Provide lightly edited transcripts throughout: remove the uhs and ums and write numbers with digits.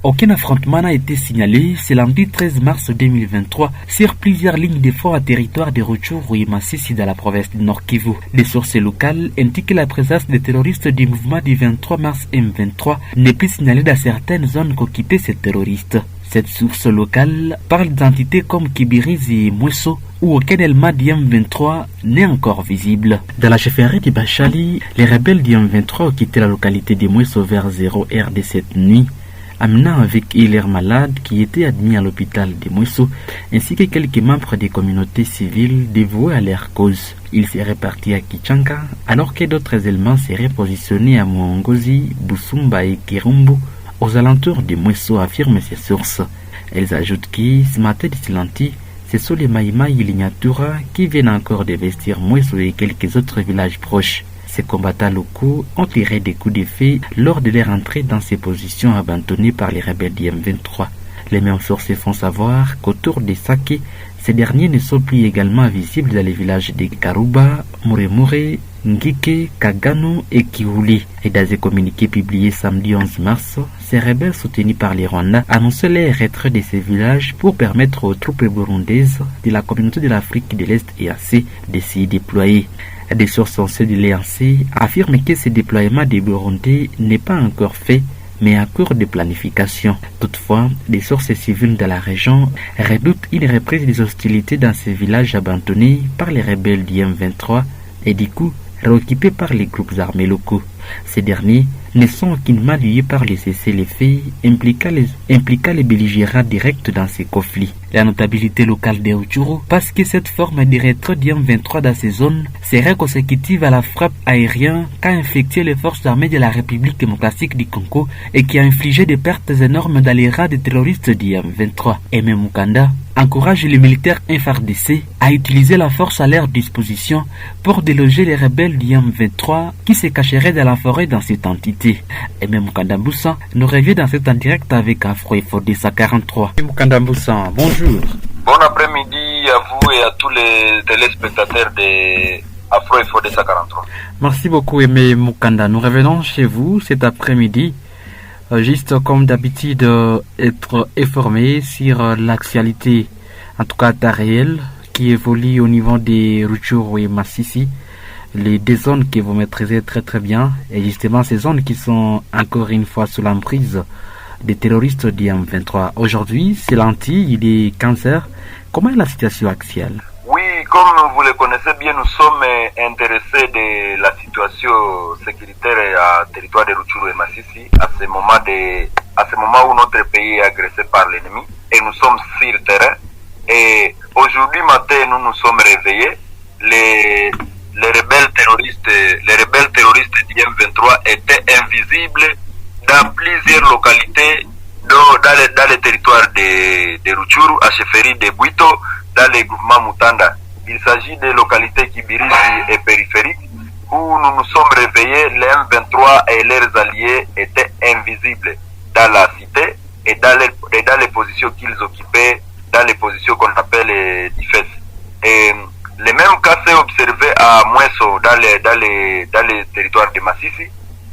Aucun affrontement n'a été signalé ce lundi 13 mars 2023 sur plusieurs lignes de front à territoire de Rutshuru et Masisi dans la province du Nord Kivu. Des sources locales indiquent que la présence des terroristes du mouvement du 23 mars M23 n'est plus signalée dans certaines zones qu'occupaient ces terroristes. Cette source locale parle d'entités comme Kibirizi et Mweso, où aucun élément du M23 n'est encore visible. Dans la chefferie de Bachali, les rebelles du M23 ont quitté la localité de Mweso vers 0h de cette nuit, amenant avec eux leurs malades qui étaient admis à l'hôpital de Mweso, ainsi que quelques membres des communautés civiles dévoués à leur cause. Ils seraient partis à Kichanga, alors que d'autres éléments seraient positionnés à Mwongozi, Busumba et Kirumbu, aux alentours de Mweso, affirment ces sources. Elles ajoutent que ce matin de Silanti, ce sont les Maïma et les Nyatura qui viennent encore de vestir Mweso et quelques autres villages proches. Ces combattants locaux ont tiré des coups de feu lors de leur entrée dans ces positions abandonnées par les rebelles du M23. Les mêmes sources font savoir qu'autour des Sake, ces derniers ne sont plus également visibles dans les villages de Karuba, Muremure, Ngike, Kagano et Kiwuli. Et dans un communiqué publié samedi 11 mars, ces rebelles soutenus par les Rwandais annonçaient leur retrait de ces villages pour permettre aux troupes burundaises de la communauté de l'Afrique de l'Est EAC de s'y déployer. Des sources censées de l'EAC affirment que ce déploiement des Burundais n'est pas encore fait, mais en cours de planification. Toutefois, des sources civiles de la région redoutent une reprise des hostilités dans ces villages abandonnés par les rebelles du M23 et du coup réoccupés par les groupes armés locaux. Ces derniers ne sont aucunement liés par les cessez-le-feu impliquant les belligérants directs dans ces conflits. La notabilité locale de Rutshuru parce que cette forme de retrait du M23 dans ces zones serait consécutive à la frappe aérienne qu'a infecté les forces armées de la République démocratique du Congo et qui a infligé des pertes énormes dans les rangs des terroristes du M23. Aimé Mukanda encourage les militaires FARDC à utiliser la force à leur disposition pour déloger les rebelles du M23 qui se cacheraient dans la forêt dans cette entité. Et même Mukanda Mbusa nous revient dans cet en direct avec Afro FODESA 43. Mukanda Mbusa, bonjour. Bon après-midi à vous et à tous les téléspectateurs de Afro FODESA 43. Merci beaucoup Aimé Mukanda. Nous revenons chez vous cet après-midi. Juste comme d'habitude, être informé sur l'actualité, en tout cas à réel, qui évolue au niveau des Rutshuru et Masisi, les deux zones que vous maîtrisez très très bien, et justement ces zones qui sont encore une fois sous l'emprise des terroristes du M23. Aujourd'hui, c'est lundi, il est 15h. Comment est la situation actuelle? Oui, comme vous le connaissez bien, nous sommes intéressés de la situation sécuritaire à territoire de Rutshuru et Masisi à ce moment où notre pays est agressé par l'ennemi et nous sommes sur le terrain. Et aujourd'hui matin, nous nous sommes réveillés. Les rebelles terroristes du M23 étaient invisibles dans plusieurs localités dans les territoires de Rutshuru, à chefferie de Bwito, dans les groupements Mutanda. Il s'agit des localités Kibirizi et périphériques où nous nous sommes réveillés. Les M23 et leurs alliés étaient invisibles dans la cité et dans les positions qu'ils occupaient, dans les positions qu'on appelle les defenses. Et les mêmes cas s'est observé à Mweso dans les territoires de Masisi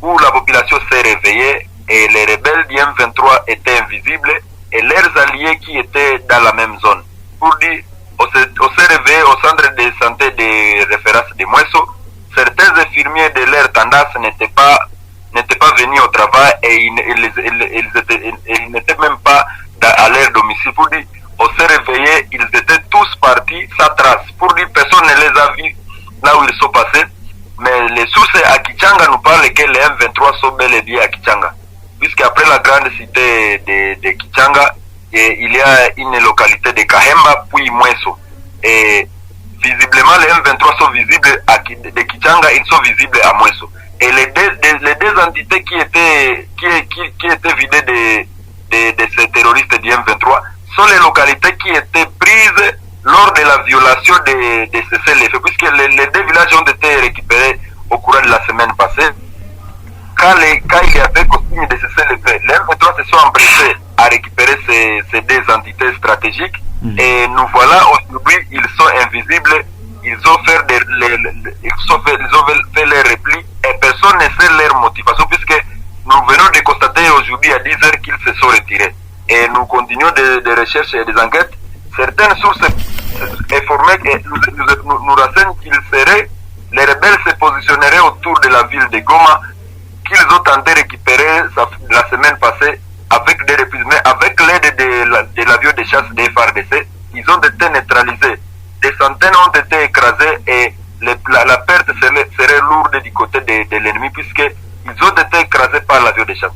où la population s'est réveillée et les rebelles du M23 étaient invisibles et leurs alliés qui étaient dans la même zone. Pour dire, on s'est réveillé au centre de santé de référence de Mweso. Certains infirmiers de leur tendance n'étaient pas venus au travail et ils n'étaient même pas à leur domicile. Pour dire, on s'est réveillé, ils étaient tous partis sans trace. Pour dire, personne ne les a vus là où ils sont passés. Mais les sources à Kichanga nous parlent que les M23 sont bel et bien à Kichanga. Puisqu'après la grande cité de Kichanga, il y a une localité de Kahemba puis Mweso. Et visiblement, les M23 sont visibles de Kichanga, ils sont visibles à Mweso. Et les deux entités qui étaient vidées de ces terroristes du M23 sont les localités qui étaient prises lors de la violation de cessez-le-feu, puisque les deux villages ont été récupérés au courant de la semaine passée. Quand il y avait costume de cessez-le-feu, les M23 se sont empressés à récupérer ces deux entités stratégiques. Et nous voilà aujourd'hui, ils sont invisibles, ils ont fait leur repli et personne ne sait leur motivation puisque nous venons de constater aujourd'hui à 10 heures qu'ils se sont retirés. Et nous continuons des recherches et des enquêtes. Certaines sources informées nous renseignent les rebelles se positionneraient autour de la ville de Goma, qu'ils ont tenté de récupérer la semaine passée avec des reprises. Mais avec l'aide de l'avion de chasse des FARDC, ils ont été neutralisés. Des centaines ont été écrasés et la perte serait lourde du côté de l'ennemi puisqu'ils ont été écrasés par l'avion de chasse.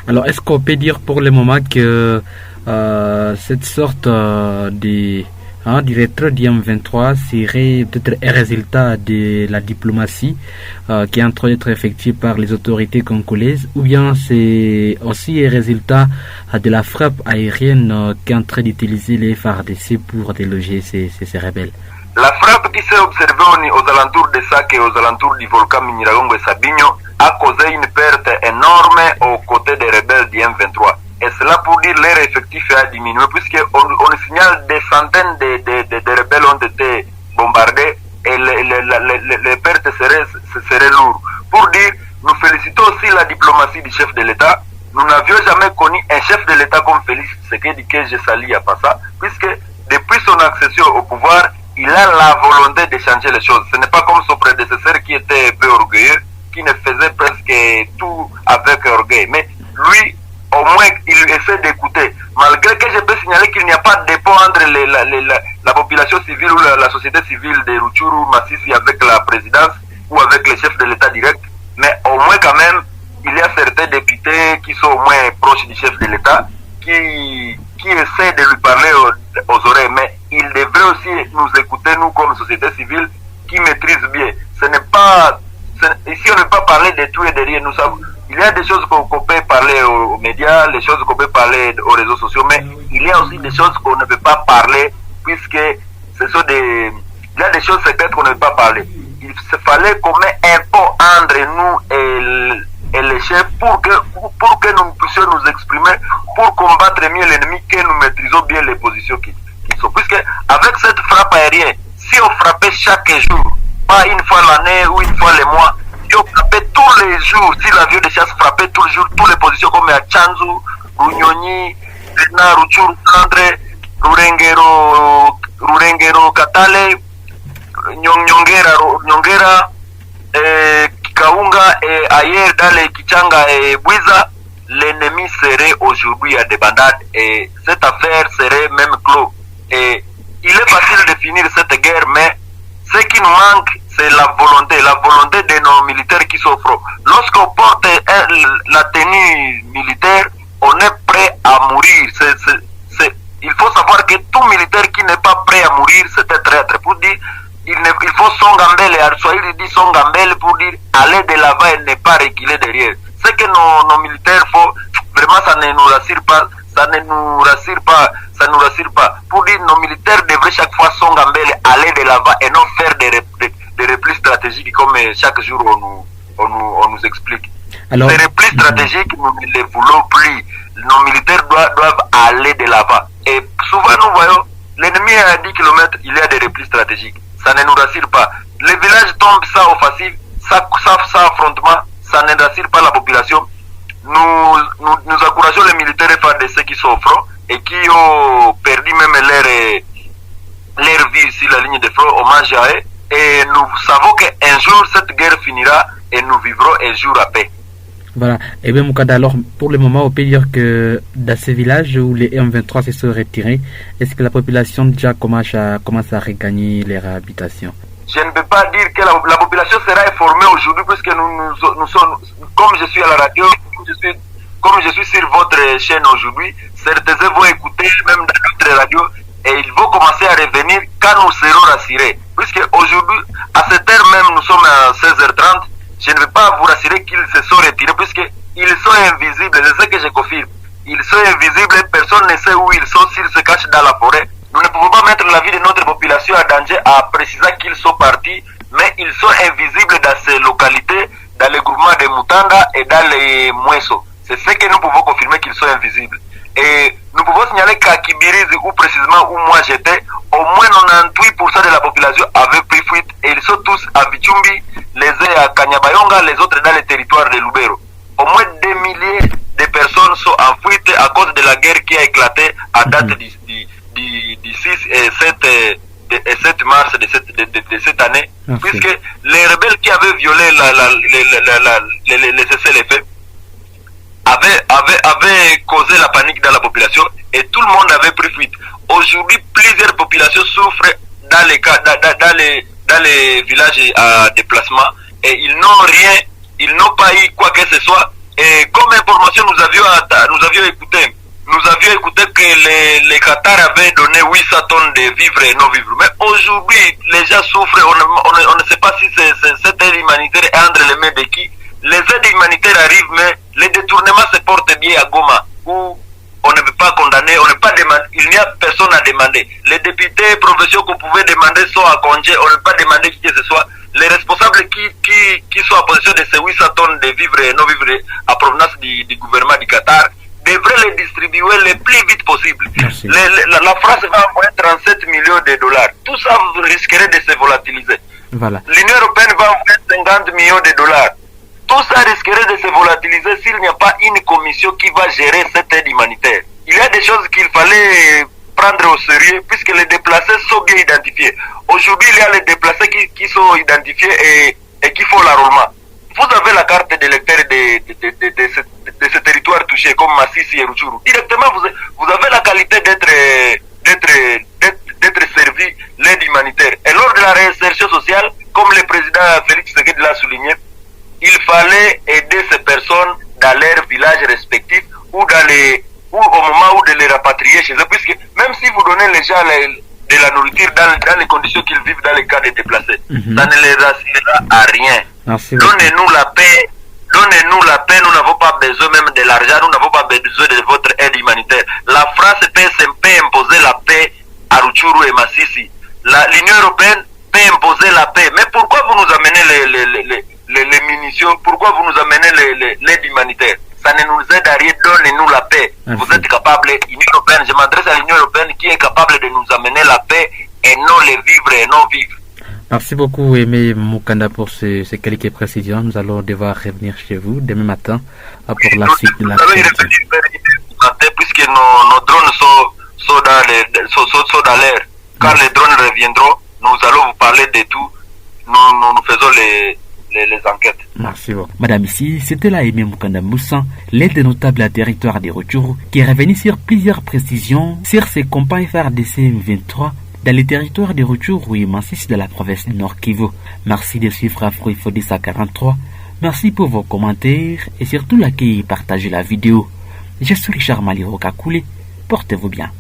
Alors, est-ce qu'on peut dire pour le moment que cette sorte de directeur du M23 serait peut-être un résultat de la diplomatie qui est en train d'être effectuée par les autorités congolaises, ou bien c'est aussi un résultat de la frappe aérienne qui est en train d'utiliser les FARDC pour déloger ces rebelles? La frappe qui s'est observée aux alentours de Sake et aux alentours du volcan Nyiragongo et Sabinho a causé une perte énorme aux côtés des rebelles du M23. Et cela pour dire leur effectif a diminué puisqu'on signale des centaines de rebelles ont été bombardés et les pertes seraient lourdes. Pour dire, nous félicitons aussi la diplomatie du chef de l'État. Nous n'avions jamais connu un chef de l'État comme Félix Tshisekedi que je salue à Passa, puisque depuis son accession au pouvoir, il a la volonté de changer les choses. Ce n'est pas comme son prédécesseur qui était un peu orgueilleux, qui ne faisait presque tout avec orgueil. Mais lui, au moins, il essaie d'écouter. Malgré que je peux signaler qu'il n'y a pas de dépôt entre la population civile ou la société civile de Rutshuru, Masisi avec la présidence ou avec le chef de l'État direct. Mais au moins quand même, il y a certains députés qui sont au moins proches du chef de l'État qui essaient de lui parler aux oreilles. Mais il devrait aussi nous écouter, nous comme société civile, qui maîtrise bien. Ici, on ne peut pas parler de tout et de rien. Nous savons, il y a des choses qu'on peut parler aux médias, les choses qu'on peut parler aux réseaux sociaux, mais il y a aussi des choses qu'on ne peut pas parler, puisque il y a des choses secrètes qu'on ne peut pas parler. Il fallait qu'on mette un pont entre nous et les chefs pour que nous puissions nous exprimer, pour combattre mieux l'ennemi, que nous maîtrisons bien les positions qui sont. Puisque avec cette frappe aérienne, si on frappait chaque jour, pas une fois l'année ou une fois le mois, si on frappait tous les jours, si l'avion de chasse frappait tous les jours, toutes les positions comme à Chanzu, Runyonyi, Bena, Rutshuru, Centre, Rurengero, Katale, Nyongera, Kikaunga et ailleurs dans les Kichanga et Bwiza, l'ennemi serait aujourd'hui à débandade et cette affaire serait même clos. Et il est facile de finir cette guerre, mais ce qui nous manque, c'est la volonté de nos militaires qui s'offrent. Lorsqu'on porte la tenue militaire, on est prêt à mourir. Il faut savoir que tout militaire qui n'est pas prêt à mourir, c'est un traître. Pour dire, il faut Songambele, il dit Songambele pour dire aller de l'avant et ne pas reculer derrière. Ce que nos militaires font, vraiment ça ne nous rassure pas. Ça ne nous rassure pas. Pour dire, nos militaires devraient chaque fois Songambele aller de l'avant et non faire des replis stratégiques comme chaque jour on nous explique. Alors, ces replis stratégiques, nous ne les voulons plus. Nos militaires doivent aller de l'avant. Et souvent nous voyons, l'ennemi est à 10 km, il y a des replis stratégiques. Ça ne nous rassure pas. Les villages tombent sans offensive, sans affrontement, ça ne rassure pas la population. Nous encourageons les militaires FARDC qui sont au front et qui ont perdu même leur vie sur la ligne de front, hommage à eux. Et nous savons qu'un jour cette guerre finira et nous vivrons un jour à paix. Voilà. Et bien Moukada, alors pour le moment on peut dire que dans ces villages où les M23 se sont retirés, est-ce que la population déjà commence à regagner leur habitation? Je ne peux pas dire que la population sera informée aujourd'hui puisque nous sommes, comme je suis à la radio, comme je suis sur votre chaîne aujourd'hui, certains vont écouter même dans notre radio et ils vont commencer à revenir quand nous serons rassurés. Puisque aujourd'hui, à cette heure même, nous sommes à 16h30, je ne vais pas vous rassurer qu'ils se sont retirés puisqu'ils sont invisibles, c'est ce que je confirme. Ils sont invisibles, personne ne sait où ils sont, s'ils se cachent dans la forêt. Nous ne pouvons pas mettre la vie de notre population à danger en précisant qu'ils sont partis, mais ils sont invisibles dans ces localités, dans les groupements de Mutanda et dans les Mouesso. C'est ce que nous pouvons confirmer qu'ils sont invisibles. Et nous pouvons signaler qu'à Kibirizi, où précisément où moi j'étais, au moins 98% de la population avait pris fuite et ils sont tous à Vichumbi, les uns à Kanyabayonga, les autres dans les territoires de Lubero. au moins des milliers de personnes sont en fuite à cause de la guerre qui a éclaté à date du 6 et 7 mars de cette année, puisque les rebelles qui avaient violé les cessez-le-feu avaient causé la panique dans la population et tout le monde avait pris fuite. Aujourd'hui, plusieurs populations souffrent dans les villages à déplacement et ils n'ont pas eu quoi que ce soit. Et comme information, nous avions écouté que les Qatar avaient donné 800 tonnes de vivres et non-vivres. Mais aujourd'hui, les gens souffrent. On ne sait pas si cette aide humanitaire est entre les mains de qui. Les aides humanitaires arrivent, mais les détournements se portent bien à Goma, où on ne peut pas condamner, on ne peut pas demander, il n'y a personne à demander. Les députés provinciaux qu'on pouvait demander sont à congé, on ne peut pas demander qui que ce soit. Les responsables qui sont en position de ces 800 tonnes de vivres et non-vivres à provenance du gouvernement du Qatar devraient les distribuer le plus vite possible. La France va envoyer 37 millions de dollars. Tout ça risquerait de se volatiliser. Voilà. L'Union européenne va envoyer 50 millions de dollars. Tout ça risquerait de se volatiliser s'il n'y a pas une commission qui va gérer cette aide humanitaire. Il y a des choses qu'il fallait prendre au sérieux puisque les déplacés sont bien identifiés. Aujourd'hui, il y a les déplacés qui sont identifiés et qui font l'enrôlement. Vous avez la carte d'électeur de ce territoire touché comme Massissi et Rutshuru. Directement, vous avez la qualité d'être servi l'aide humanitaire. Et lors de la réinsertion sociale, comme le président Félix Tshisekedi l'a souligné, il fallait aider ces personnes dans leurs villages respectifs ou au moment où de les rapatrier chez eux, puisque même si vous donnez les gens de la nourriture dans les conditions qu'ils vivent dans les cas de déplacés, ça ne les assurera à rien. Donnez-nous la paix, nous n'avons pas besoin même de l'argent, nous n'avons pas besoin de votre aide humanitaire. La France peut imposer la paix à Rutshuru et Massissi. L'Union européenne peut imposer la paix. Mais pourquoi vous nous amenez les munitions, pourquoi vous nous amenez l'aide humanitaire? Ça ne nous aide à rien, donnez-nous la paix. Vous êtes capable, l'Union européenne, je m'adresse à l'Union européenne qui est capable de nous amener la paix et non les vivres et non vivre. Merci beaucoup Aimé Mukanda pour ces quelques précisions. Nous allons devoir revenir chez vous demain matin pour la suite de la question. Puisque nos drones sont dans l'air. Quand les drones reviendront, nous allons vous parler de tout. Nous faisons les enquêtes. Merci beaucoup. Madame, ici, c'était là Aimé Mukanda Moussan, l'aide notable à territoire des Rutshuru, qui est revenu sur plusieurs précisions sur ses campagnes FARDC M23 dans les territoires de Rutshuru et Massissi de la province du Nord Kivu. Merci de suivre Afro Info 1043. Merci pour vos commentaires et surtout l'accueil et partager la vidéo. Je suis Richard Maliro Kakule. Portez-vous bien.